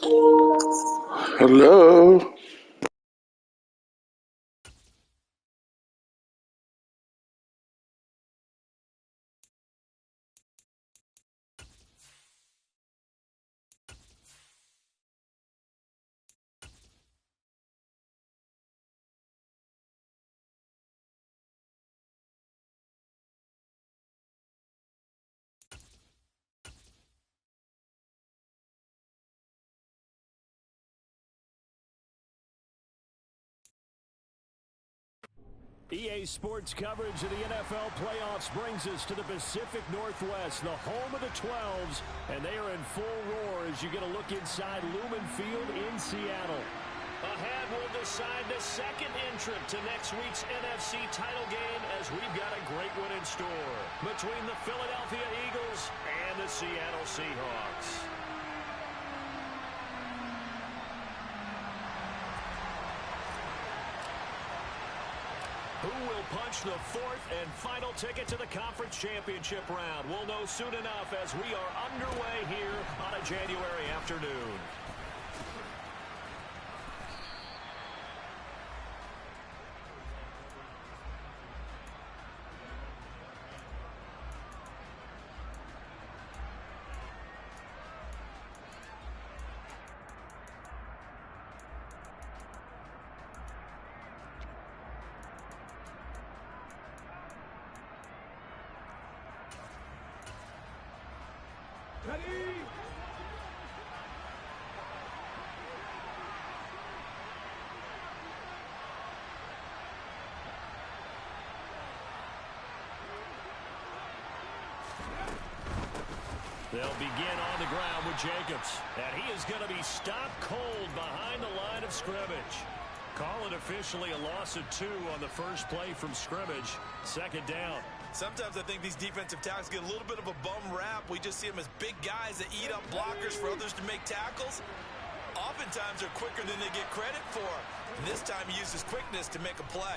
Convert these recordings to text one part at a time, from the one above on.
Hello. EA Sports coverage of the NFL playoffs brings us to the Pacific Northwest, the home of the 12s, and they are in full roar as you get a look inside Lumen Field in Seattle. Ahead, we'll decide the second entrant to next week's NFC title game as we've got a great one in store between the Philadelphia Eagles and the Seattle Seahawks. Who will punch the fourth and final ticket to the conference championship round? We'll know soon enough as we are underway here on a January afternoon. They'll begin on the ground with Jacobs. And he is going to be stopped cold behind the line of scrimmage. Call it officially a loss of 2 on the first play from scrimmage. Second down. Sometimes I think these defensive tackles get a little bit of a bum rap. We just see them as big guys that eat up blockers for others to make tackles. Oftentimes they're quicker than they get credit for. And this time he uses quickness to make a play.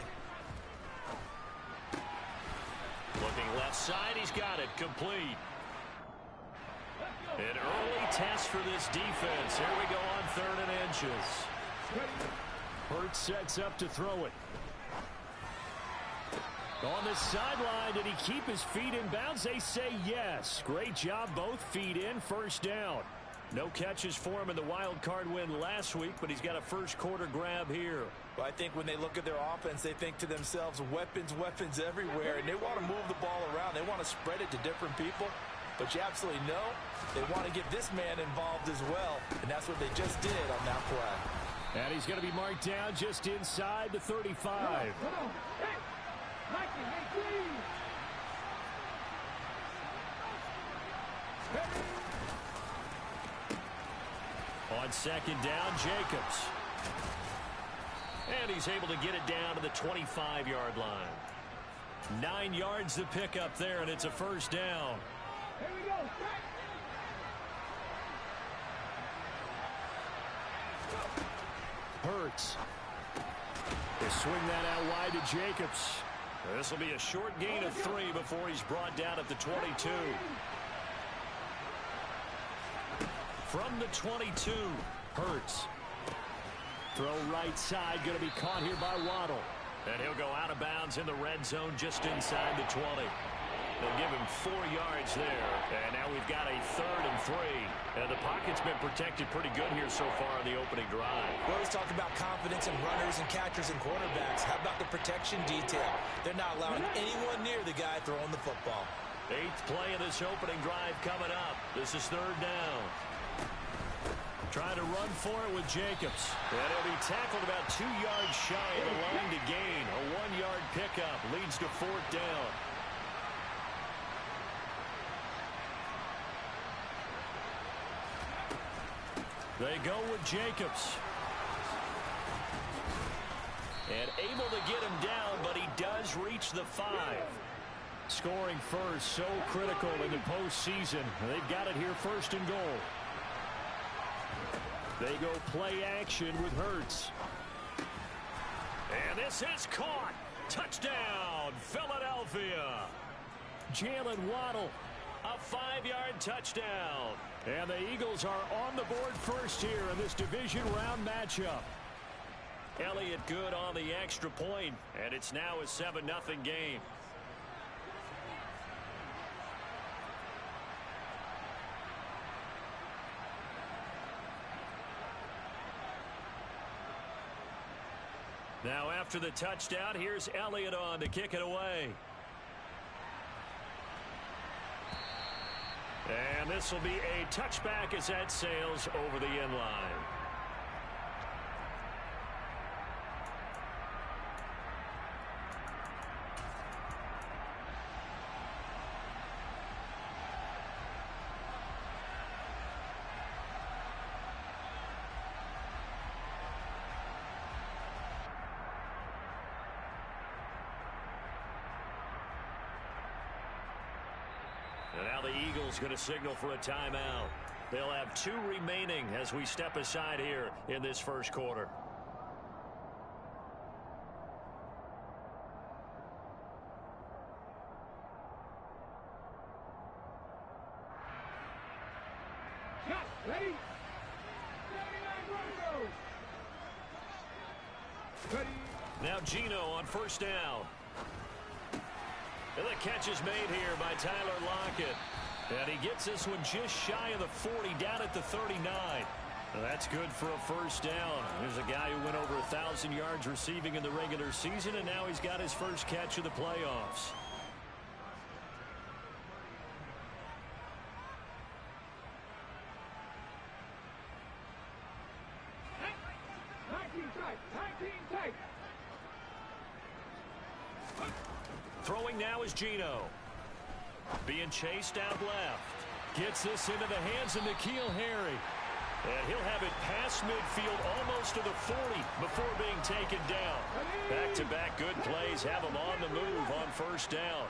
Looking left side, he's got it. Complete. An early test for this defense. Here we go on 3rd and inches. Hurts sets up to throw it. On the sideline, did he keep his feet in bounds? They say yes. Great job, both feet in, first down. No catches for him in the wild card win last week, but he's got a first quarter grab here. Well, I think when they look at their offense, they think to themselves, weapons, weapons everywhere, and they want to move the ball around. They want to spread it to different people. But you absolutely know they want to get this man involved as well, and that's what they just did on that play. And he's going to be marked down just inside the 35. Come on. Hey, Mikey, on second down, Jacobs. And he's able to get it down to the 25-yard line. 9 yards to pick up there, and it's a first down. Here we go. Hurts. They swing that out wide to Jacobs. This will be a short gain of 3 before he's brought down at the 22. From the 22, Hurts. Throw right side, going to be caught here by Waddle. And he'll go out of bounds in the red zone just inside the 20. They'll give him 4 yards there. And now we've got a 3rd and 3. And the pocket's been protected pretty good here so far in the opening drive. We always talk about confidence in runners and catchers and quarterbacks. How about the protection detail? They're not allowing anyone near the guy throwing the football. 8th play of this opening drive coming up. This is 3rd down. Trying to run for it with Jacobs. And he'll be tackled about 2 yards shy of the line to gain. A 1-yard pickup leads to 4th down. They go with Jacobs. And able to get him down, but he does reach the 5. Scoring first, so critical in the postseason. They've got it here 1st and goal. They go play action with Hurts. And this is caught. Touchdown, Philadelphia. Jalen Waddle A 5-yard touchdown. And the Eagles are on the board first here in this division round matchup. Elliott good on the extra point, and it's now a 7-0 game. Now after the touchdown, here's Elliott on to kick it away. And this will be a touchback as that sails over the end line. And now the Eagles going to signal for a timeout. They'll have 2 remaining as we step aside here in this first quarter. Ready? Now Geno on first down. And the catch is made here by Tyler Lockett. And he gets this one just shy of the 40, down at the 39. Well, that's good for a first down. There's a guy who went over 1,000 yards receiving in the regular season, and now he's got his first catch of the playoffs. Throwing now is Geno. Being chased out left. Gets this into the hands of N'Keal Harry. And he'll have it past midfield almost to the 40 before being taken down. Back-to-back good plays have him on the move on first down.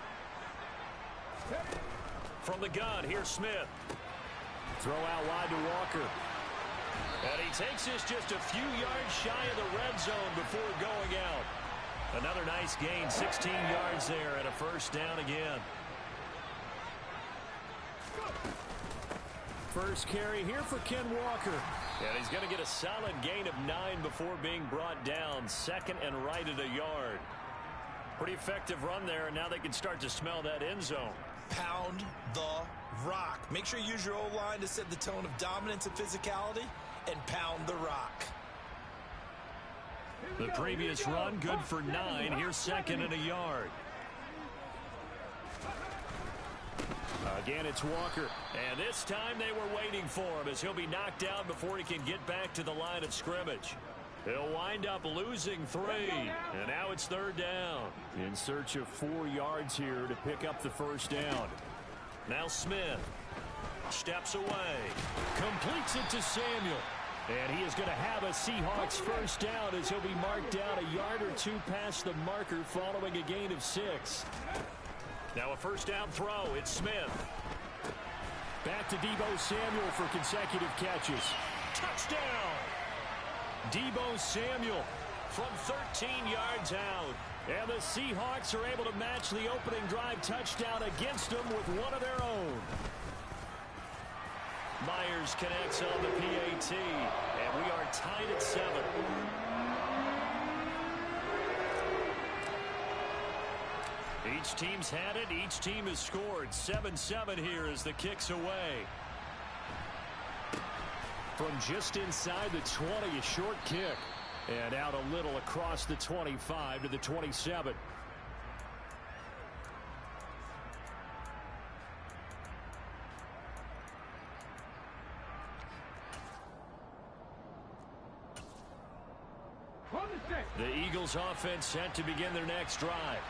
From the gun, here's Smith. Throw out wide to Walker. And he takes this just a few yards shy of the red zone before going out. Another nice gain, 16 yards there, and a first down again. First carry here for Ken Walker. And he's going to get a solid gain of 9 before being brought down. Second and right at a yard. Pretty effective run there, and now they can start to smell that end zone. Pound the rock. Make sure you use your O-line to set the tone of dominance and physicality, and pound the rock. The previous run, good for 9. Here's second and a yard. Again, it's Walker. And this time they were waiting for him as he'll be knocked down before he can get back to the line of scrimmage. He'll wind up losing 3. And now it's third down. In search of 4 yards here to pick up the first down. Now Smith steps away. Completes it to Samuel. And he is going to have a Seahawks first down as he'll be marked down a yard or 2 past the marker following a gain of 6. Now a first down throw. It's Smith. Back to Deebo Samuel for consecutive catches. Touchdown! Deebo Samuel from 13 yards out. And the Seahawks are able to match the opening drive touchdown against them with one of their own. Myers connects on the PAT, and we are tied at 7. Each team's had it. Each team has scored. 7-7 here as the kick's away. From just inside the 20, a short kick. And out a little across the 25 to the 27. The Eagles offense set to begin their next drive.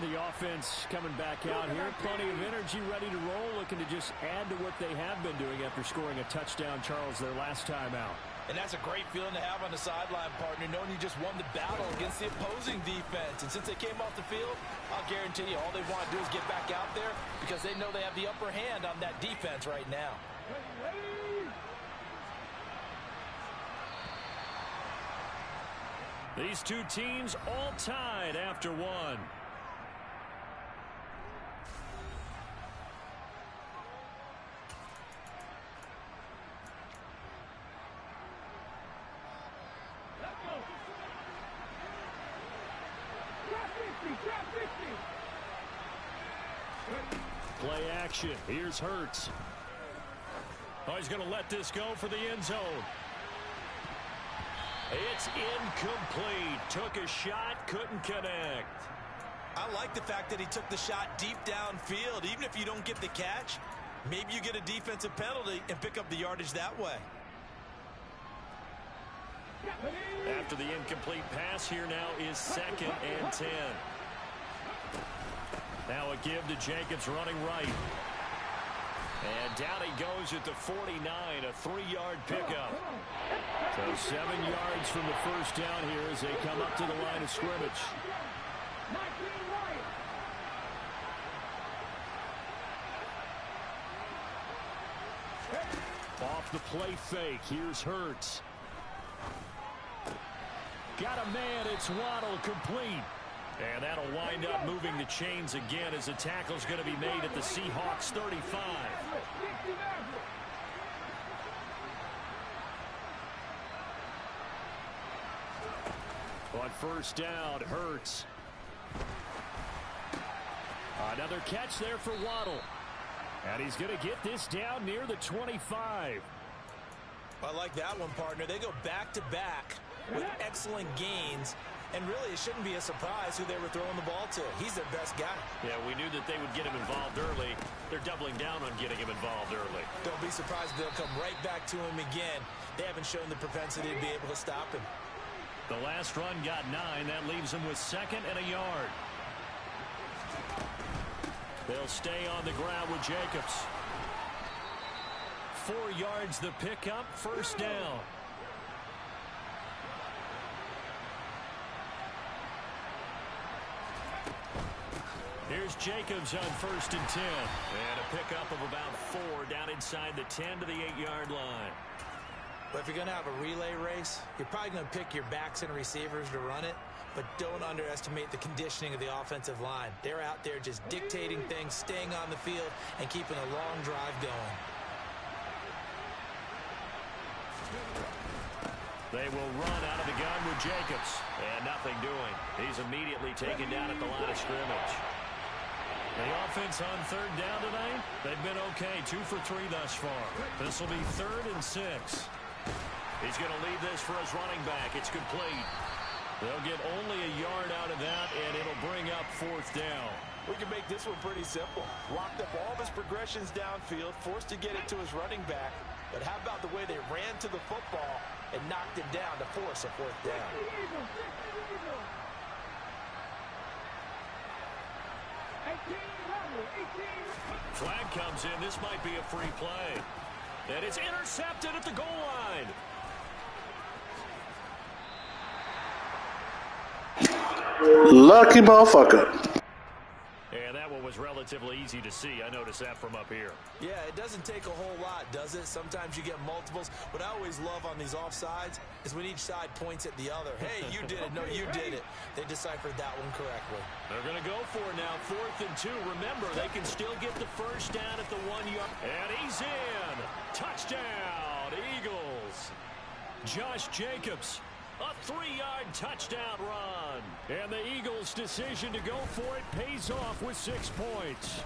The offense coming back out here. Plenty of energy, ready to roll, looking to just add to what they have been doing after scoring a touchdown, Charles, their last time out. And that's a great feeling to have on the sideline, partner, knowing you just won the battle against the opposing defense. And since they came off the field, I'll guarantee you all they want to do is get back out there because they know they have the upper hand on that defense right now. These two teams all tied after one. Play action. Here's Hurts. Oh, he's going to let this go for the end zone. It's incomplete. Took a shot, couldn't connect. I like the fact that he took the shot deep downfield. Even if you don't get the catch, maybe you get a defensive penalty and pick up the yardage that way. After the incomplete pass, here now is 2nd and 10. Now a give to Jacobs running right. And down he goes at the 49, a 3-yard pickup. So 7 yards from the first down here as they come up to the line of scrimmage. Off the play fake, here's Hurts. Got a man, it's Waddle, complete. And that'll wind up moving the chains again as the tackle's going to be made at the Seahawks 35. On first down, Hurts. Another catch there for Waddle. And he's going to get this down near the 25. I like that one, partner. They go back-to-back with excellent gains. And really, it shouldn't be a surprise who they were throwing the ball to. He's their best guy. Yeah, we knew that they would get him involved early. They're doubling down on getting him involved early. Don't be surprised if they'll come right back to him again. They haven't shown the propensity to be able to stop him. The last run got 9. That leaves him with 2nd and a yard. They'll stay on the ground with Jacobs. 4 yards the pickup, first down. Here's Jacobs on 1st and 10. And a pickup of about 4 down inside the 10 to the 8-yard line. But if you're going to have a relay race, you're probably going to pick your backs and receivers to run it. But don't underestimate the conditioning of the offensive line. They're out there just dictating things, staying on the field, and keeping a long drive going. They will run out of the gun with Jacobs. And nothing doing. He's immediately taken down at the line of scrimmage. The offense on 3rd down tonight, they've been okay. 2 for 3 thus far. This will be 3rd and 6. He's going to leave this for his running back. It's complete. They'll get only a yard out of that, and it'll bring up 4th down. We can make this one pretty simple. Locked up all of his progressions downfield, forced to get it to his running back. But how about the way they ran to the football and knocked him down to force a 4th down? Flag comes in. This might be a free play. And it's intercepted at the goal line. Lucky motherfucker. And that one was relatively easy to see. I noticed that from up here. Yeah, it doesn't take a whole lot, does it? Sometimes you get multiples. What I always love on these offsides is when each side points at the other. Hey, you did it. No, you did it. They deciphered that one correctly. They're going to go for it now. 4th and 2. Remember, they can still get the first down at the 1 yard. And he's in. Touchdown, Eagles. Josh Jacobs. A 3-yard touchdown run. And the Eagles' decision to go for it pays off with 6 points.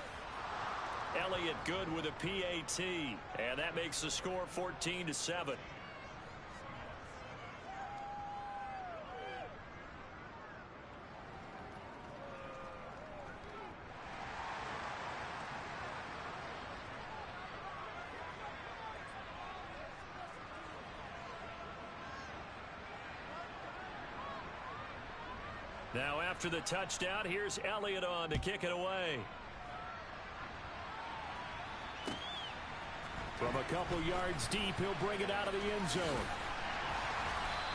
Elliott good with a PAT. And that makes the score 14-7. Now after the touchdown, here's Elliott on to kick it away. From a couple yards deep, he'll bring it out of the end zone.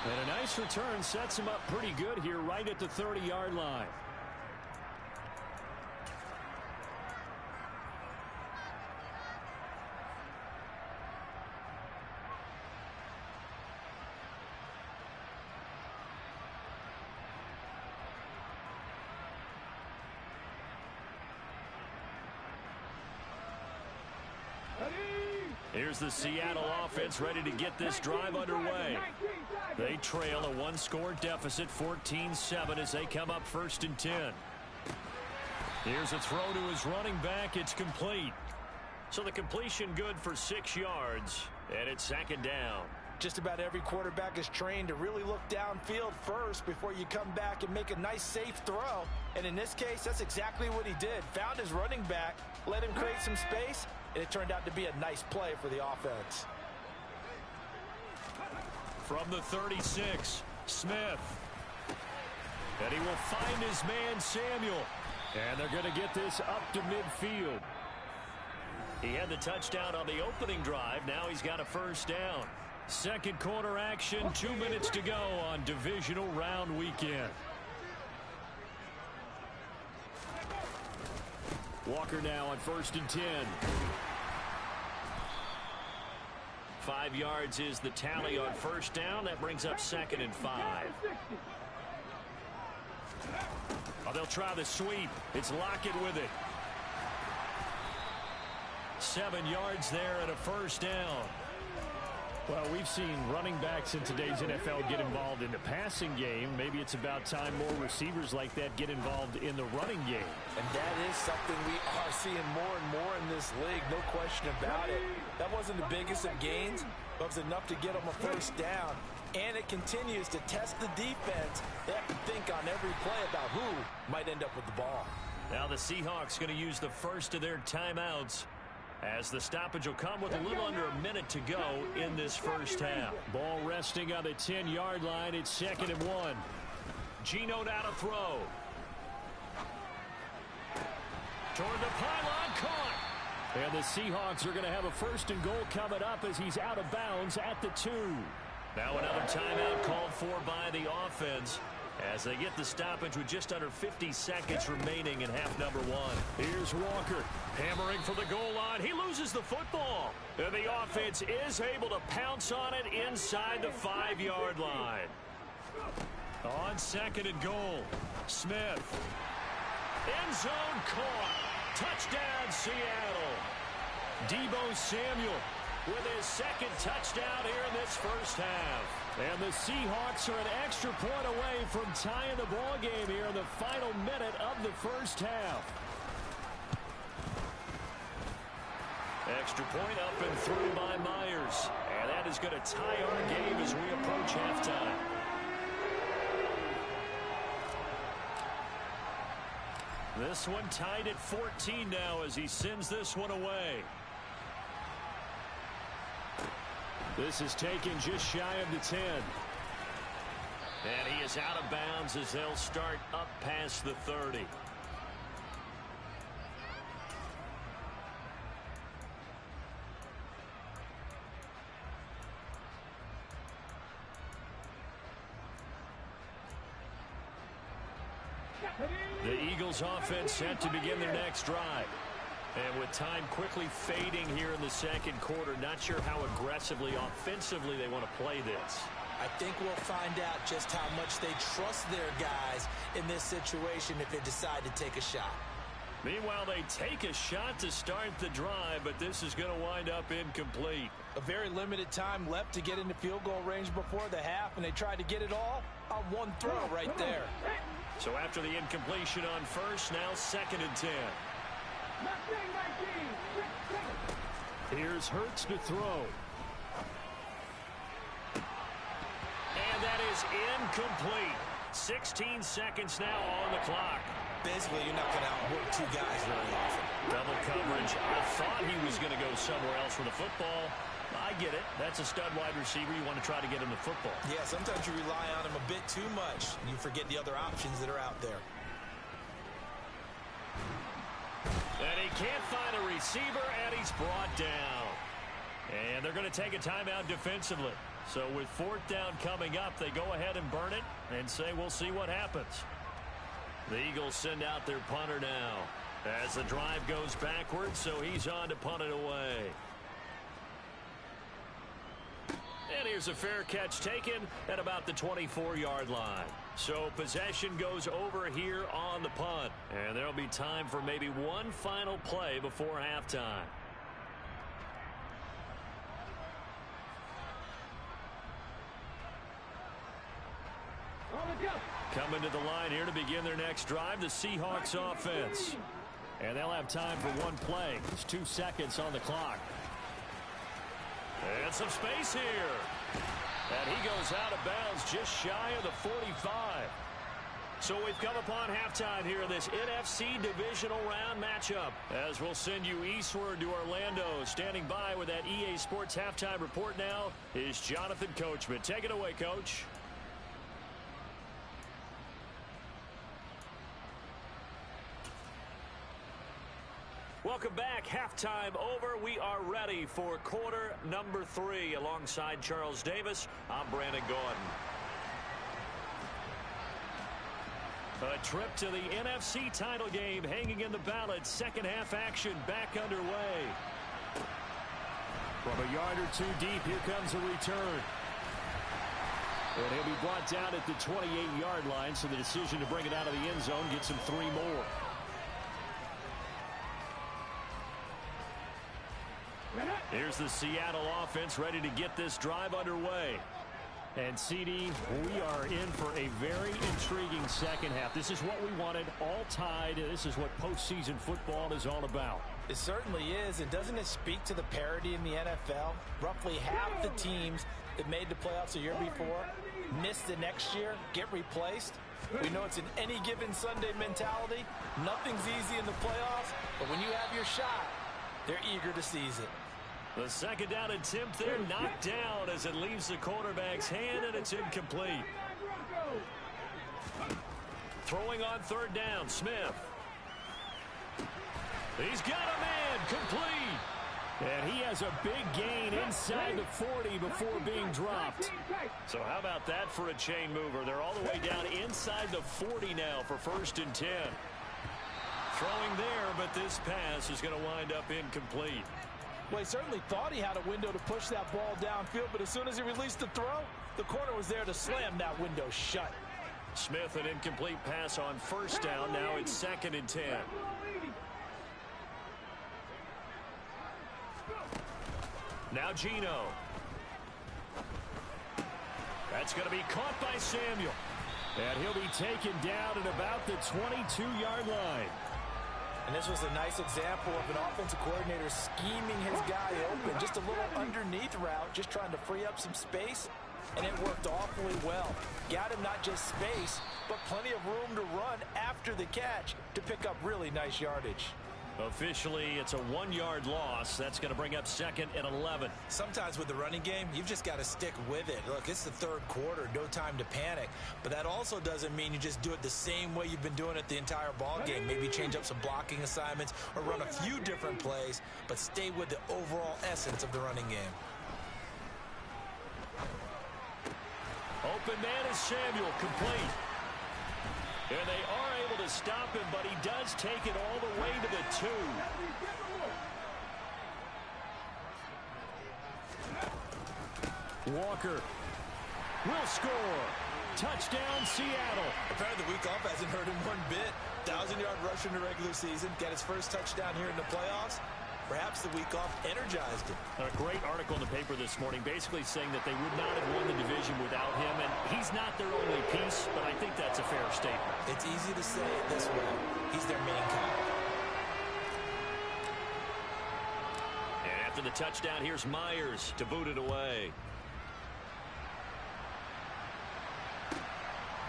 And a nice return sets him up pretty good here right at the 30-yard line. Here's the Seattle offense ready to get this drive underway. They trail a 1-score deficit, 14-7, as they come up 1st and 10. Here's a throw to his running back. It's complete. So the completion good for 6 yards, and it's second down. Just about every quarterback is trained to really look downfield first before you come back and make a nice, safe throw. And in this case, that's exactly what he did. Found his running back, let him create some space, and it turned out to be a nice play for the offense. From the 36, Smith. And he will find his man, Samuel. And they're going to get this up to midfield. He had the touchdown on the opening drive. Now he's got a first down. Second quarter action, 2 minutes to go on divisional round weekend. Walker now on 1st and 10. 5 yards is the tally on first down. That brings up 2nd and 5. Oh, they'll try the sweep. It's Lockett with it. 7 yards there and a first down. Well, we've seen running backs in today's NFL get involved in the passing game. Maybe it's about time more receivers like that get involved in the running game. And that is something we are seeing more and more in this league, no question about it. That wasn't the biggest of gains, but it was enough to get them a first down. And it continues to test the defense. They have to think on every play about who might end up with the ball. Now the Seahawks going to use the first of their timeouts, as the stoppage will come with a little under a minute to go in this first half. Ball resting on the 10-yard line. It's 2nd and 1. Geno now to throw. Toward the pylon, caught. And the Seahawks are going to have a 1st and goal coming up as he's out of bounds at the 2. Now another timeout called for by the offense as they get the stoppage with just under 50 seconds remaining in half number 1. Here's Walker hammering for the goal line. He loses the football. And the offense is able to pounce on it inside the 5-yard line. On 2nd and goal, Smith. End zone caught. Touchdown, Seattle. Deebo Samuel with his 2nd touchdown here in this first half. And the Seahawks are an extra point away from tying the ball game here in the final minute of the first half. Extra point up and through by Myers. And that is going to tie our game as we approach halftime. This one tied at 14 now as he sends this one away. This is taken just shy of the 10. And he is out of bounds as they'll start up past the 30. The Eagles offense set to begin their next drive. And with time quickly fading here in the second quarter, not sure how aggressively, offensively they want to play this. I think we'll find out just how much they trust their guys in this situation if they decide to take a shot. Meanwhile, they take a shot to start the drive, but this is going to wind up incomplete. A very limited time left to get into field goal range before the half, and they tried to get it all on one throw right there. So after the incompletion on first, now 2nd and 10. Here's Hurts to throw. And that is incomplete. 16 seconds now on the clock. Basically, you're not going to outwork two guys very often. Double coverage. I thought he was going to go somewhere else with the football. I get it. That's a stud wide receiver. You want to try to get him the football. Yeah, sometimes you rely on him a bit too much. You forget the other options that are out there. And he can't find a receiver, and he's brought down. And they're going to take a timeout defensively. So with 4th down coming up, they go ahead and burn it and say we'll see what happens. The Eagles send out their punter now as the drive goes backwards, so he's on to punt it away. And here's a fair catch taken at about the 24-yard line. So possession goes over here on the punt. And there'll be time for maybe one final play before halftime. Coming to the line here to to begin their next drive, the Seahawks offense. And they'll have time for one play. There's 2 seconds on the clock. And some space here. And he goes out of bounds just shy of the 45. So we've come upon halftime here in this NFC Divisional Round matchup. As we'll send you eastward to Orlando. Standing by with that EA Sports Halftime Report now is Jonathan Coachman. Take it away, Coach. Welcome back. Halftime over. We are ready for quarter number 3. Alongside Charles Davis, I'm Brandon Gordon. A trip to the NFC title game hanging in the balance. Second half action back underway. From a yard or 2 deep, here comes a return. And he'll be brought down at the 28-yard line, so the decision to bring it out of the end zone gets him 3 more. Here's the Seattle offense ready to get this drive underway. And, CD, we are in for a very intriguing second half. This is what we wanted, all tied. This is what postseason football is all about. It certainly is, and doesn't it speak to the parity in the NFL? Roughly half the teams that made the playoffs a year before miss the next year, get replaced. We know it's an any given Sunday mentality. Nothing's easy in the playoffs, but when you have your shot, they're eager to seize it. The second down attempt there knocked down as it leaves the quarterback's hand, and it's incomplete. Throwing on third down, Smith. He's got a man, complete. And he has a big gain inside the 40 before being dropped. So how about that for a chain mover? They're all the way down inside the 40 now for 1st and 10. Throwing there, but this pass is going to wind up incomplete. Well, he certainly thought he had a window to push that ball downfield, but as soon as he released the throw, the corner was there to slam that window shut. Smith, an incomplete pass on 1st down. Now it's 2nd and 10. Now Geno. That's going to be caught by Samuel. And he'll be taken down at about the 22-yard line. And this was a nice example of an offensive coordinator scheming his guy open. Just a little underneath route, just trying to free up some space. And it worked awfully well. Got him not just space, but plenty of room to run after the catch to pick up really nice yardage. Officially, it's a 1-yard loss. That's going to bring up 2nd and 11. Sometimes with the running game, you've just got to stick with it. Look, it's the 3rd quarter, no time to panic. But that also doesn't mean you just do it the same way you've been doing it the entire ball game. Maybe change up some blocking assignments or run a few different plays, but stay with the overall essence of the running game. Open man is Samuel, complete. And they are able to stop him, but he does take it all the way to the 2. Walker will score. Touchdown, Seattle. Apparently the week off hasn't hurt him one bit. 1,000-yard rusher in the regular season. Got his first touchdown here in the playoffs. Perhaps the week off energized him. A great article in the paper this morning basically saying that they would not have won the division without him, and he's not their only piece, but I think that's a fair statement. It's easy to say it this way. He's their main guy. And after the touchdown, here's Myers to boot it away.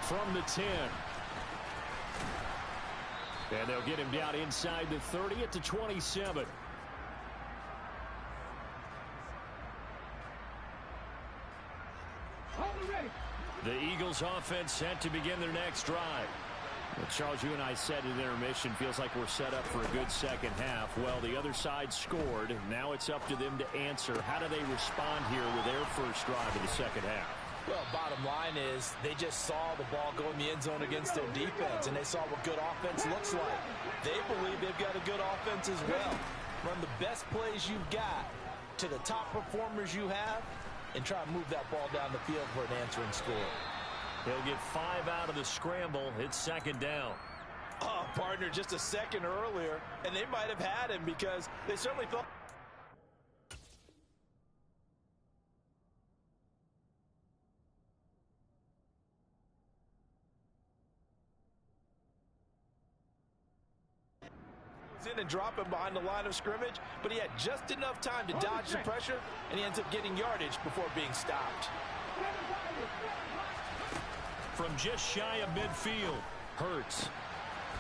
From the 10. And they'll get him down inside the 30 at the 27. The Eagles offense set to begin their next drive. Well, Charles, you and I said at intermission, feels like we're set up for a good second half. Well, the other side scored. Now it's up to them to answer. How do they respond here with their first drive of the second half? Well, bottom line is they just saw the ball go in the end zone against their defense, and they saw what good offense looks like. They believe they've got a good offense as well. Run the best plays you've got to the top performers you have, and try and move that ball down the field for an answering score. He'll get 5 out of the scramble. It's 2nd down. Oh, partner, just a second earlier, and they might have had him because they certainly thought. in and drop him behind the line of scrimmage, but he had just enough time to dodge the pressure, and he ends up getting yardage before being stopped. From just shy of midfield, Hurts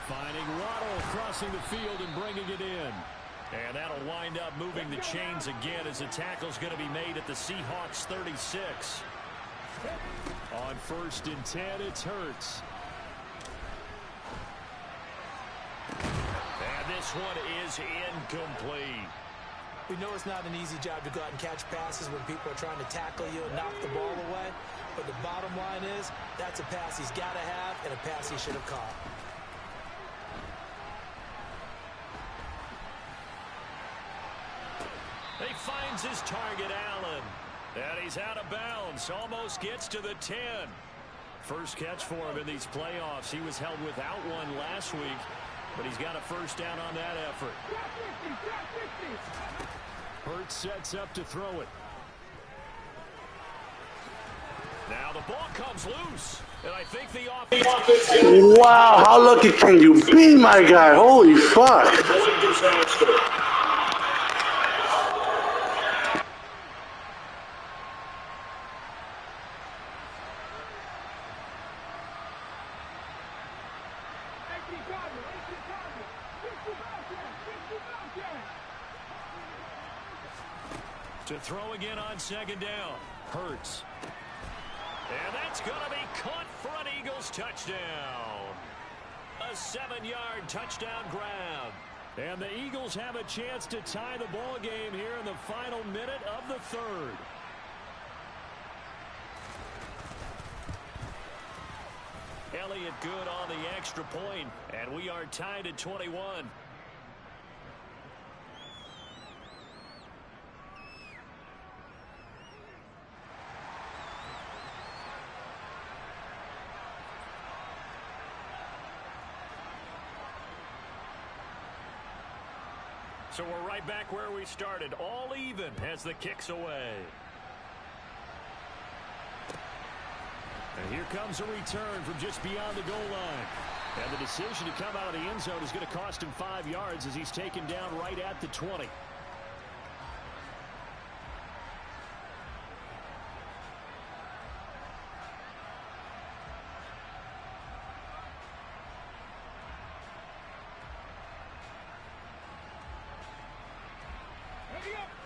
finding Waddle crossing the field and bringing it in. And that'll wind up moving the chains again as the tackle's going to be made at the Seahawks 36. On 1st and 10, it's Hurts. And this one is incomplete. We know it's not an easy job to go out and catch passes when people are trying to tackle you and knock the ball away. But the bottom line is, that's a pass he's got to have and a pass he should have caught. He finds his target, Allen. And he's out of bounds. Almost gets to the 10. First catch for him in these playoffs. He was held without one last week, but he's got a first down on that effort. Hurts sets up to throw it. Now the ball comes loose, and I think the offense... Wow, how lucky can you be, my guy? Holy fuck. To throw again on 2nd down. Hurts. And that's going to be caught for an Eagles touchdown. A 7-yard touchdown grab. And the Eagles have a chance to tie the ball game here in the final minute of the 3rd. Elliott good on the extra point, and we are tied at 21. So we're right back where we started, all even as the kick's away. And here comes a return from just beyond the goal line. And the decision to come out of the end zone is going to cost him 5 yards as he's taken down right at the 20.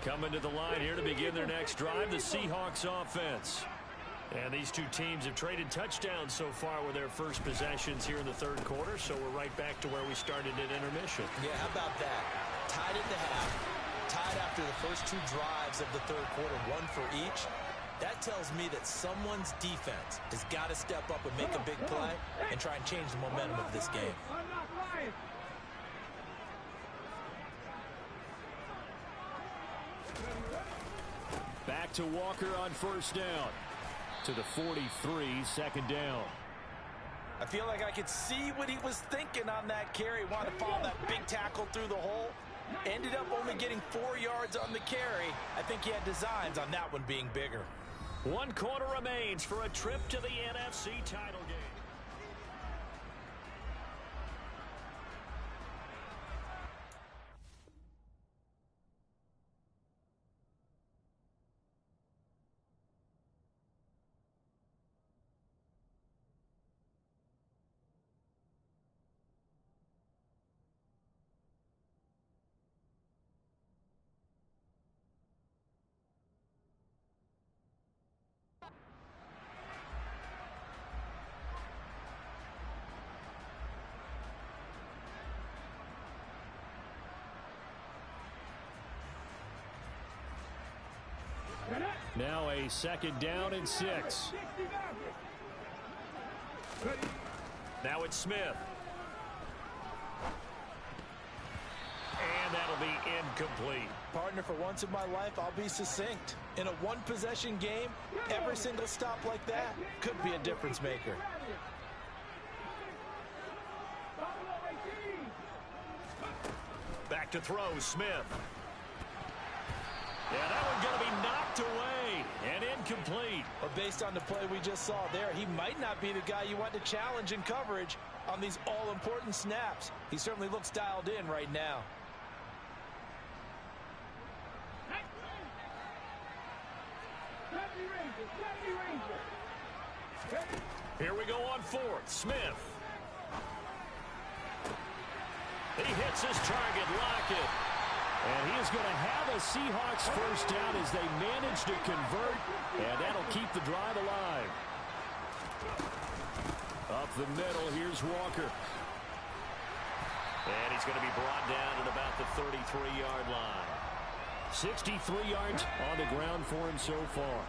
Coming to the line here to begin their next drive, the Seahawks offense. And these two teams have traded touchdowns so far with their first possessions here in the 3rd quarter, so we're right back to where we started at intermission. Yeah, how about that? Tied at the half, tied after the first 2 drives of the 3rd quarter, 1 for each. That tells me that someone's defense has got to step up and make a big play and try and change the momentum of this game. Back to Walker on 1st down. To the 43, 2nd down. I feel like I could see what he was thinking on that carry. Wanted to follow that big tackle through the hole. Ended up only getting 4 yards on the carry. I think he had designs on that one being bigger. 1 quarter remains for a trip to the NFC title game. Now a 2nd down and 6. Now it's Smith. And that'll be incomplete. Partner, for once in my life, I'll be succinct. In a 1-possession game, every single stop like that could be a difference maker. Back to throw, Smith. Yeah, that one's going to be knocked away and incomplete. But based on the play we just saw there, he might not be the guy you want to challenge in coverage on these all-important snaps. He certainly looks dialed in right now. Here we go on fourth. Smith. He hits his target, Lockett. And he is going to have a Seahawks first down as they manage to convert, and that'll keep the drive alive. Up the middle, here's Walker. And he's going to be brought down at about the 33-yard line. 63 yards on the ground for him so far.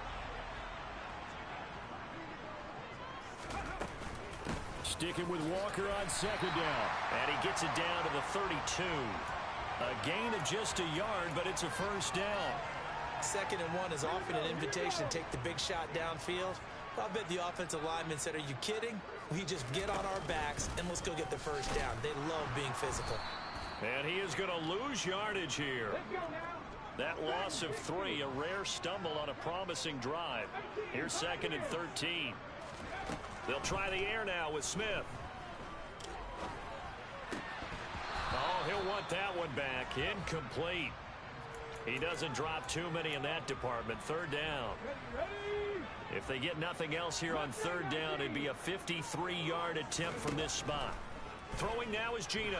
Sticking with Walker on second down. And he gets it down to the 32. A gain of just a yard, but it's a first down. 2nd and 1 is often an invitation to take the big shot downfield. I bet the offensive lineman said, are you kidding? We just get on our backs and let's go get the first down. They love being physical. And he is going to lose yardage here. That loss of 3, a rare stumble on a promising drive. Here's 2nd and 13. They'll try the air now with Smith. Oh, he'll want that one back. Incomplete. He doesn't drop too many in that department. 3rd down. If they get nothing else here on 3rd down, it'd be a 53-yard attempt from this spot. Throwing now is Geno.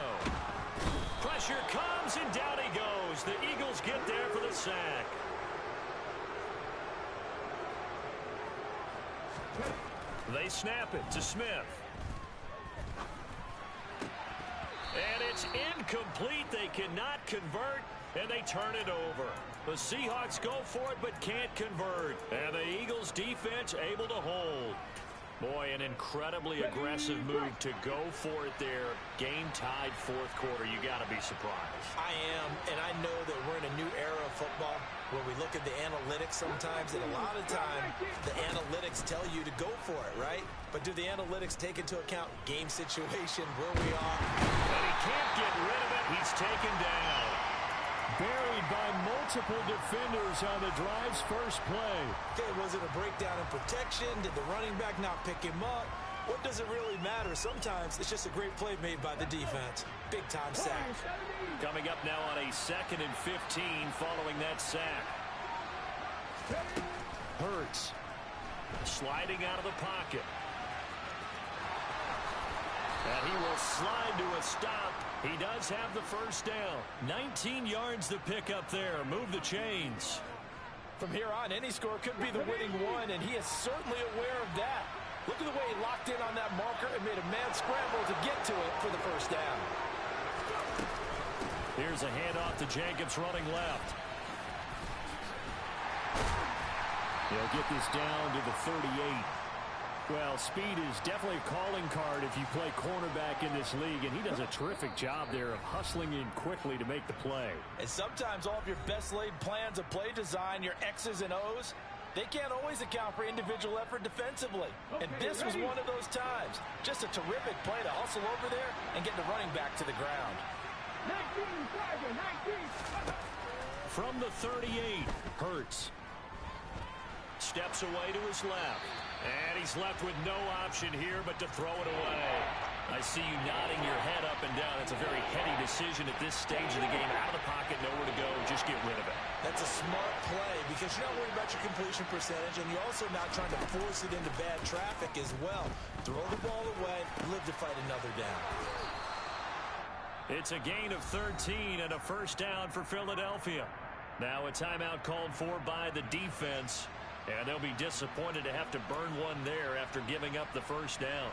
Pressure comes, and down he goes. The Eagles get there for the sack. They snap it to Smith. And it's incomplete. They cannot convert, and they turn it over. The Seahawks go for it but can't convert. And the Eagles defense able to hold. Boy, an incredibly aggressive move to go for it there. Game tied 4th quarter. You got to be surprised. I am, and I know that we're in a new era of football where we look at the analytics sometimes, and a lot of time the analytics tell you to go for it, right? But do the analytics take into account game situation, where we are? And he can't get rid of it. He's taken down. Buried by multiple defenders on the drive's first play. Okay, was it a breakdown in protection? Did the running back not pick him up? What does it really matter? Sometimes it's just a great play made by the defense. Big-time sack. Coming up now on a 2nd and 15 following that sack. Hurts. Sliding out of the pocket. And he will slide to a stop. He does have the first down. 19 yards to pick up there. Move the chains. From here on, any score could be the winning one, and he is certainly aware of that. Look at the way he locked in on that marker and made a man scramble to get to it for the first down. Here's a handoff to Jacobs running left. He'll get this down to the 38. Well, speed is definitely a calling card if you play cornerback in this league, and he does a terrific job there of hustling in quickly to make the play. And sometimes all of your best laid plans of play design, your X's and O's, they can't always account for individual effort defensively. And this was one of those times. Just a terrific play to hustle over there and get the running back to the ground. 19. From the 38, Hurts. Steps away to his left. And he's left with no option here but to throw it away. I see you nodding your head up and down. It's a very heady decision at this stage of the game. Out of the pocket, nowhere to go. Just get rid of it. That's a smart play because you're not worried about your completion percentage, and you're also not trying to force it into bad traffic as well. Throw the ball away, live to fight another down. It's a gain of 13 and a first down for Philadelphia. Now a timeout called for by the defense. And they'll be disappointed to have to burn one there after giving up the first down.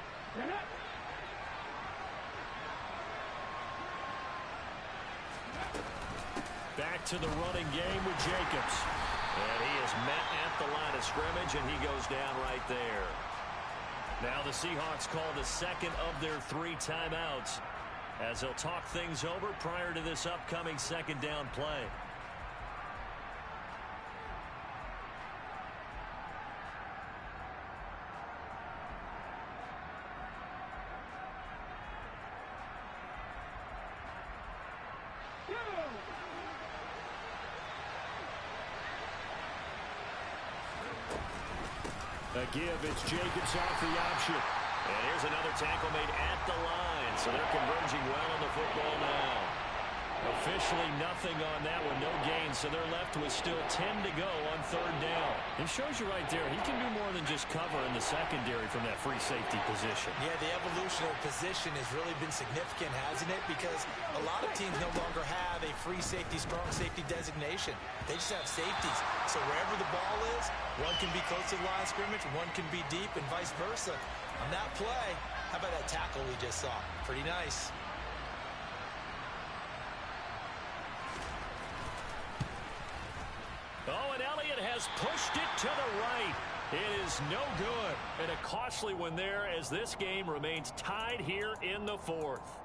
Back to the running game with Jacobs. And he is met at the line of scrimmage, and he goes down right there. Now the Seahawks call the 2nd of their 3 timeouts as they'll talk things over prior to this upcoming 2nd down play. A give, it's Jacobs off the option. And here's another tackle made at the line. So they're converging well on the football now. Officially nothing on that one, no gain, so they're left with still 10 to go on third down. It shows you right there, he can do more than just cover in the secondary from that free safety position. Yeah, the evolution of position has really been significant, hasn't it? Because a lot of teams no longer have a free safety, strong safety designation. They just have safeties. So wherever the ball is, one can be close to the line of scrimmage, one can be deep, and vice versa. On that play, how about that tackle we just saw? Pretty nice. Oh, and Elliott has pushed it to the right. It is no good. And a costly one there as this game remains tied here in the fourth.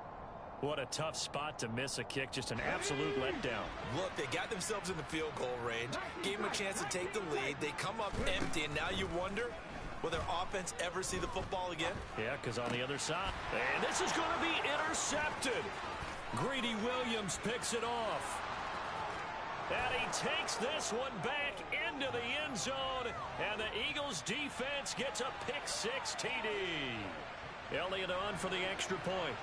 What a tough spot to miss a kick. Just an absolute letdown. Look, they got themselves in the field goal range, gave them a chance to take the lead. They come up empty, and now you wonder, will their offense ever see the football again? Yeah, because on the other side. And this is going to be intercepted. Greedy Williams picks it off. And he takes this one back into the end zone. And the Eagles defense gets a pick-6 TD. Elliott on for the extra point.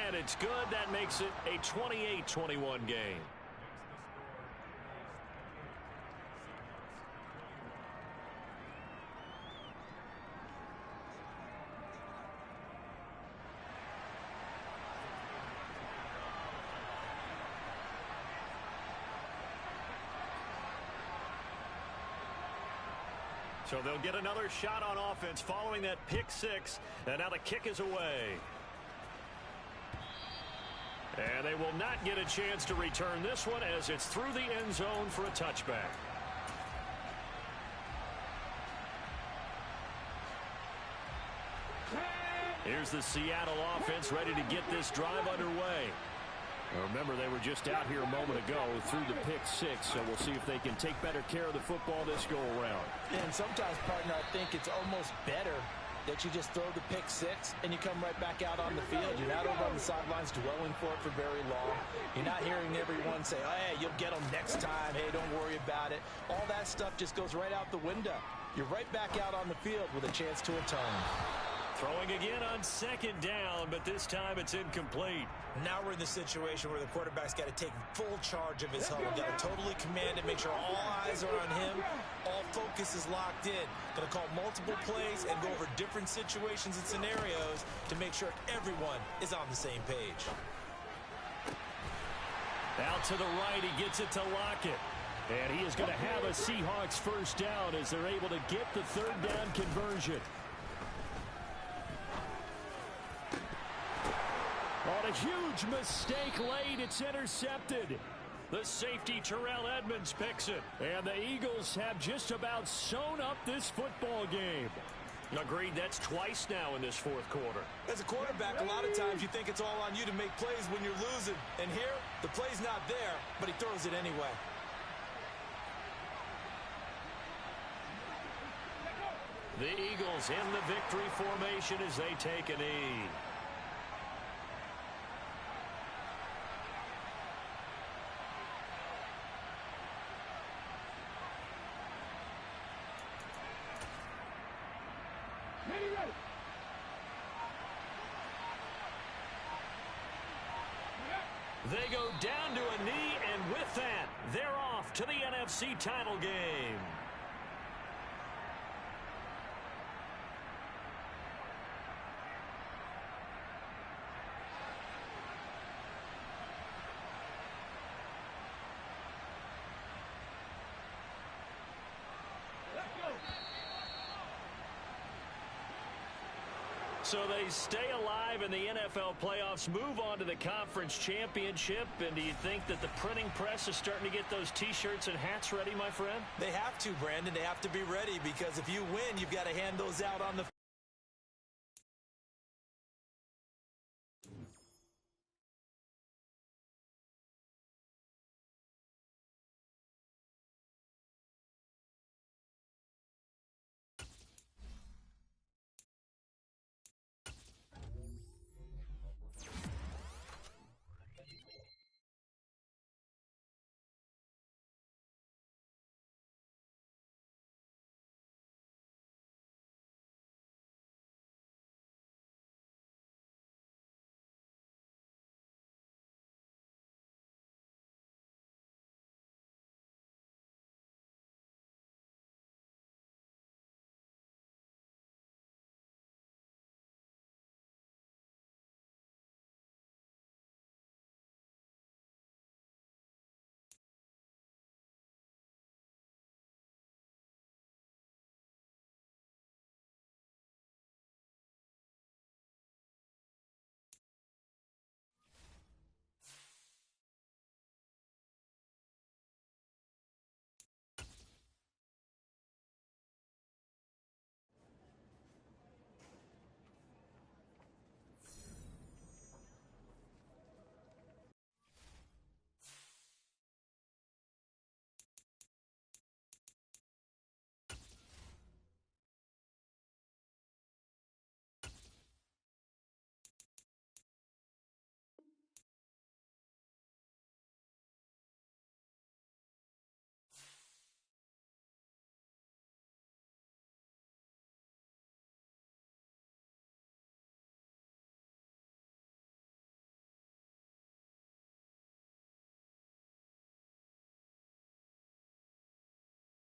And it's good. That makes it a 28-21 game. So they'll get another shot on offense following that pick-6. And now the kick is away. And they will not get a chance to return this one as it's through the end zone for a touchback. Here's the Seattle offense ready to get this drive underway. Remember, they were just out here a moment ago through the pick-6, so we'll see if they can take better care of the football this go-around. And sometimes, partner, I think it's almost better that you just throw the pick-6 and you come right back out on the field. You're not over on the sidelines dwelling for it for very long. You're not hearing everyone say, oh, hey, you'll get them next time. Hey, don't worry about it. All that stuff just goes right out the window. You're right back out on the field with a chance to atone. Throwing again on second down, but this time it's incomplete. Now we're in the situation where the quarterback's got to take full charge of his huddle. Got to totally command it, make sure all eyes are on him. All focus is locked in. Going to call multiple plays and go over different situations and scenarios to make sure everyone is on the same page. Out to the right, he gets it to Lockett. And he is going to have a Seahawks first down as they're able to get the third down conversion. On a huge mistake late, it's intercepted. The safety, Terrell Edmonds, picks it. And the Eagles have just about sewn up this football game. Agreed, that's twice now in this fourth quarter. As a quarterback, a lot of times you think it's all on you to make plays when you're losing. And here, the play's not there, but he throws it anyway. The Eagles in the victory formation as they take a knee. They go down to a knee, and with that, they're off to the NFC title game. So they stay alive in the NFL playoffs, move on to the conference championship. And do you think that the printing press is starting to get those T-shirts and hats ready, my friend? They have to, Brandon. They have to be ready because if you win, you've got to hand those out on the